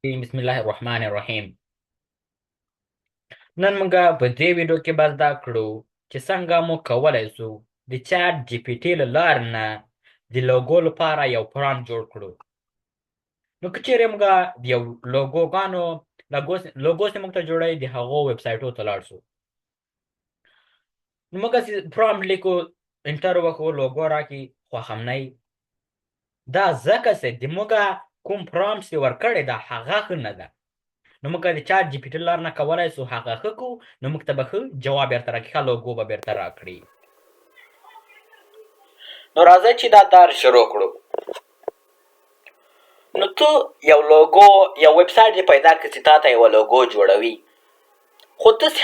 بسم الله الرحمن الرحیم. نن موږ په دې ویډیو کې به زده کړو چې څنګه مو کولی سو د چاټ جی پی ټي له لارې نه د لوګو لپاره یو پرامپټ جوړ کړو. نو که چیرې موږ د یو لوګو چې موږ ته جوړوي د هغو ویب سایټو ته لاړ شو. نو موږ چې پرامپټ لیکو، انټر وکړو، لوګو راکړي، خوښمنۍ. دا ځکه چې د موږ کوم پرامپټ چې ورکړی ده هغه ښه نه ده. نو موږ د چاټ جی پی ټي لار نه کولی سو هغه ښه کړو. نو موږ ته به ښه جواب بیرته راکړي، ښه لوګو به بیرته راکړي. نو راځئ چې دا دار شروع کړو. نو ته یو لوګو یو ویب سایټ دې پیدا کړي چې تا ته یوه لوګو جوړوي، خو داسې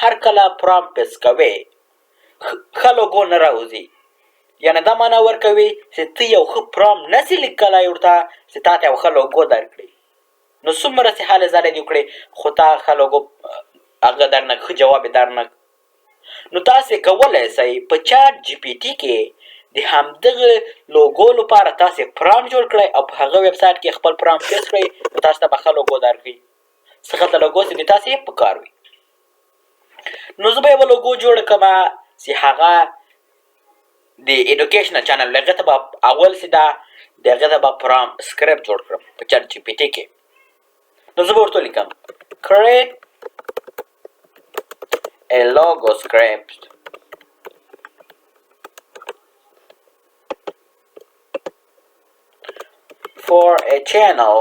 هر کله پرامپټ پیس کوې ښه لوګو نه راوځي. یعنې دا معنا ورکوي چې ته یو ښه پرامپټ نسې لیکلی ورته چې تا ته یو ښه لوګو درکړي. نو څومره چې هلې ځلې دې وکړې خو تا ښه لوګو هغه درنه ښه جواب یې درنه. نو تاسې کولی شئ په چاټ جی پي ټي کې د همدغه لوګو لپاره تاسې پرامپټ جوړ کړئ او په هغه ویب سایټ کې خپل پرامپټ پیس کړئ، نو تاسو ته به ښه لوګو درکړي. څخه لوګو چې د تاسې په کار وي. نو زه به یوه لوګو جوړه کړمه چې هغه د ایډوکیشنل چینل هغې ته به اول چې ده د هغې ته به پرامپټ سکرپټ جوړ کړم په چاټ جی پي ټي کې. نو زه به ورته ولیکم create a logo script for a channel,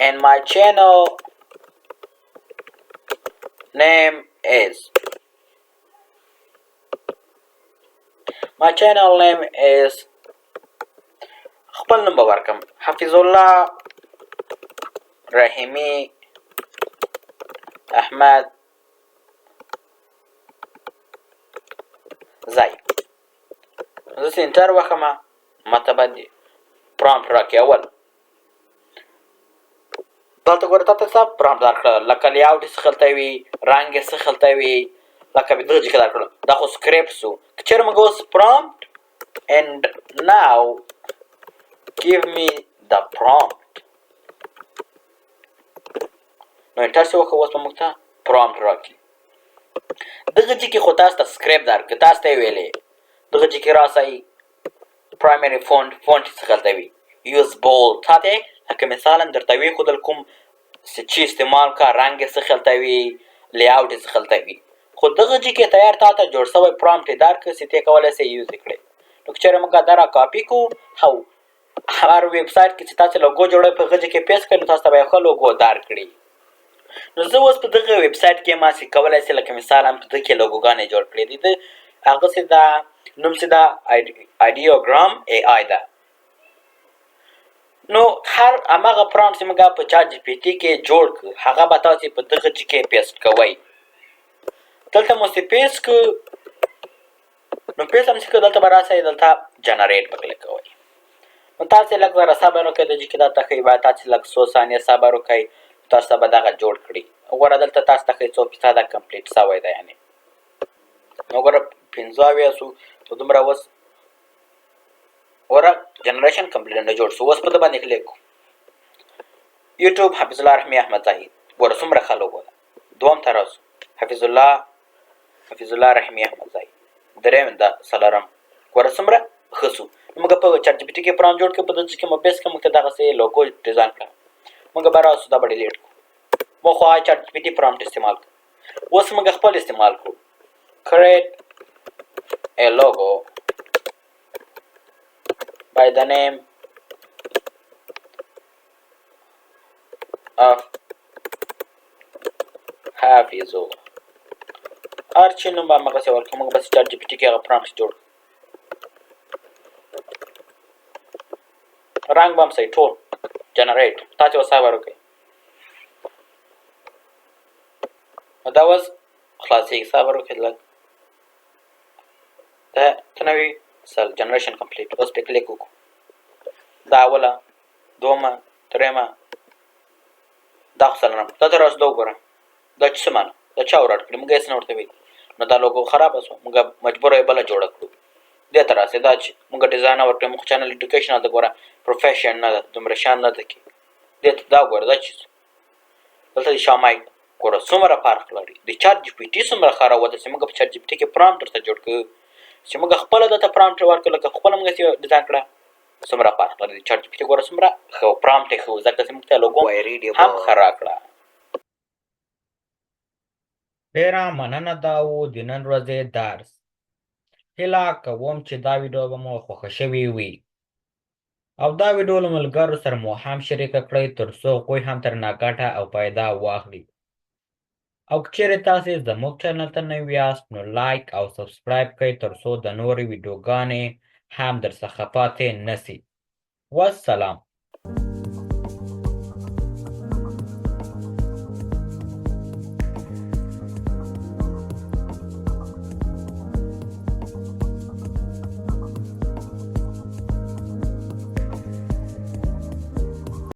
and my channel name is خپل نوم به ورکم حفیظ الله رحیمی احمد زی. زه چې انټر وکړم ماته به د پرامپټ راکړي. اول دلته ګوره تا ته څه پرامپټ درکړه، لکه لیاوټ یې څه خلطی وي، رنګ یې څه خلطی وي، لکه دغه جې کې درکړه. دا خو سکرپټ سو. که چېرې موږ اوس پرامپټ and now give me the prompt. نو انټر چې وکړو اوس به موږ ته پرامپټ راکړي. دغه جې کې خو تاسو ته سکرپټ درکړه، تاسو ته یې ویلې دغه جې کې راسئ پرایمري فونټ یې څه خلطی وي، یوز بولډ. تا ته لکه مثالا درته وښودل کوم چې استعمال کا، رنګ یې څه خلطی وي، لیاوټ یې څه خلطی وي. خو دغه جې کې تیار تا ته جوړ شوی پرامپټ یې درکړه چې ته یې کولی شئ یوز یې کړئ. نو که چېرې موږ دا را کاپي کړو او هر ویب سایټ کې چې تاسو لوګو جوړوئ په هغه جې کې پیسټ کړئ، نو تاسو ته به یو ښه لوګو درکړي. نو زه اوس په دغه ویب سایټ کې ما چې کولی شئ لکه مثالا په دغه کې لوګوګانې جوړ کړې دي. د هغه چې دا نوم چې دا ایډیوګرام ای آی ده. نو هر هماغه پرامپټ چې موږ په چاټ جی پي ټي کې جوړ کړو هغه به تاسې په دغه جې کې پیسټ کوئ. دلته مو چې پیسټ کړو، نو پیسټ هم چې کړو دلته به راسئ، دلته جنریټ به کلیک کوئ. نو تاسې لږ ذره صبر وکړئ، د جې کې درته ښیي باید تاسې لږ څو ثانیې صبر وکړئ، تاسو ته به دغه جوړ کړي. غوره دلته تاسو ته ښیي 100% کمپلیټ شوی دی. یعنې نو ګوره 15 سو نو دومره اوس غوره جنریشن کمپلیټ نه جوړ شو. اوس په ده باندې کلیک کړو. یوټیوب حفیظ الله رحمي احمد زاهد. ګوره څومره ښه لوګو ده. دوم ته راسو حفیظ الله رحمي احمد زاهد. درېیم ده څلورم. ګوره څومره ښه شو. موږ په چاټ جی پي ټي کې پرامپټ جوړ کړو، په دغه کې مو بیس کړه، موږ ته دغسې لوګو ډیزاین کړه. موږ به راسو دا به ډیلیټ کړو. مو خو چاټ جی پي ټي پرامپټ استعمال کړو. اوس موږ خپل استعمال کړو. create a logo by the name of حافظو. هر چې نوم به همغسې ورکړو. موږ بس چاټ جی پي ټي کې هغه پرامپټ جوړ کړو. رنګ به هم صحیح ټول جنریټ. تاسې اوس صبر وکړئ. نو دا اوس خلاصېږي. صبر وکړئ لږ. دا ته نوي جنریشن کمپلیټ. اوس پې کلیک وکړو. دا اوله، دومه، درېیمه، دا خو څلورمه. دا ته راسو دا وګوره. دا چې څه معنا، دا چا ورډ کړي، موږ هېڅ نه ورته ویل. نو دا لوګو خرابه شوه. موږ مجبوره یې بله جوړه کړو. دې ته راسئ دا چې موږ ډیزاین ورکړی موږ چینل ایډوکیشنل ده ګوره پروفیشن نه ده دومره شان نه ده کې دې ته دا ګوره دا چیز دلته د شامایک ګوره څومره فرق لري د چات جي پي ټي څومره ښه راوته چې موږ په چات جي پي ټي کې پرامپټ درته جوړ کړو چې موږ خپله درته پرامپټ ورکړو لکه خپله موږ ډیزاین کړه څومره فرق لري د چات جي پي ټي ګوره څومره ښه پرامپټ یې ښه و ځکه چې موږ ته لوګو هم ښه راکړه ډېره مننه دا و د نن ورځې درس هیله کوم چې دا ویډیو به مو خوښه شوې وي او دا ویډیو له ملګرو سره مو هم شریکه کړئ ترڅو هغوی هم ترنه ګټه او پیدا واخلي او که چیرې تاسې زموږ چینل ته نوي یاست نو لایک او سبسکرایب کړئ ترڅو د نورې ویډیوګانې هم درڅخه پاتې نسي والسلام